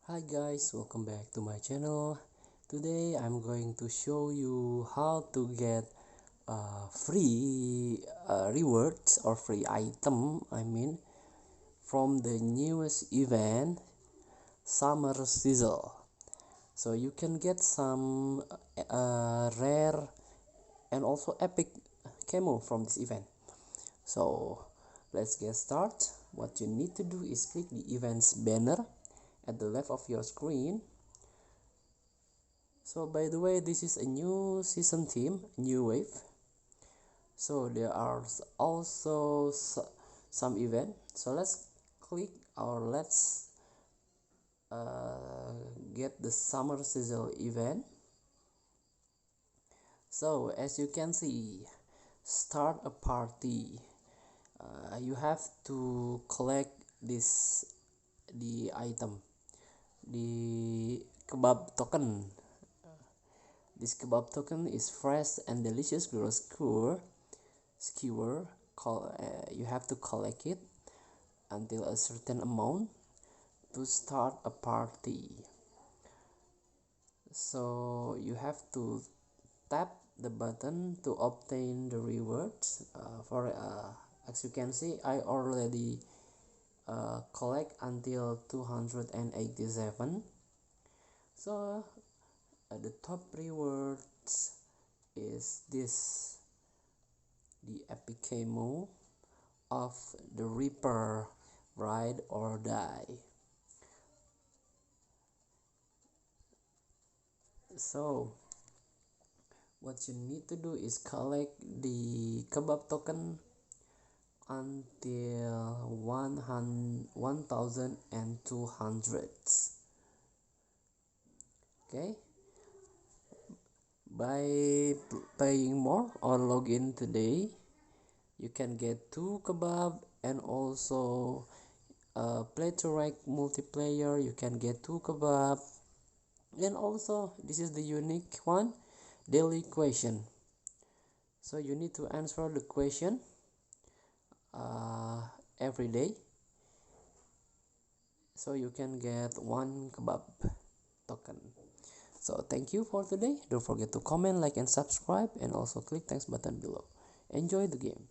Hi guys, welcome back to my channel. Today I'm going to show you how to get free rewards or free item from the newest event, Summer Sizzle. So you can get some rare and also epic camo from this event. So let's get started. What you need to do is click the events banner at the left of your screen. So by the way, this is a new season theme, new wave. So there are also some event. So let's click or let's get the summer sizzle event. So as you can see, start a party. You have to collect the item, the kebab token. This kebab token is fresh and delicious gross skewer. You have to collect it until a certain amount to start a party. So you have to tap the button to obtain the rewards. As you can see, I already collect until 287. So the top rewards is this, the epic camo of the Reaper Ride or Die. So what you need to do is collect the kebab token until 1200. Okay, by paying more or login today, you can get 2 kebab, and also play to rank multiplayer, you can get 2 kebab, and also this is the unique one, daily question. So you need to answer the question every day, so you can get 1 kebab token. So thank you for today. Don't forget to comment, like, and subscribe, and also click thanks button below. Enjoy the game.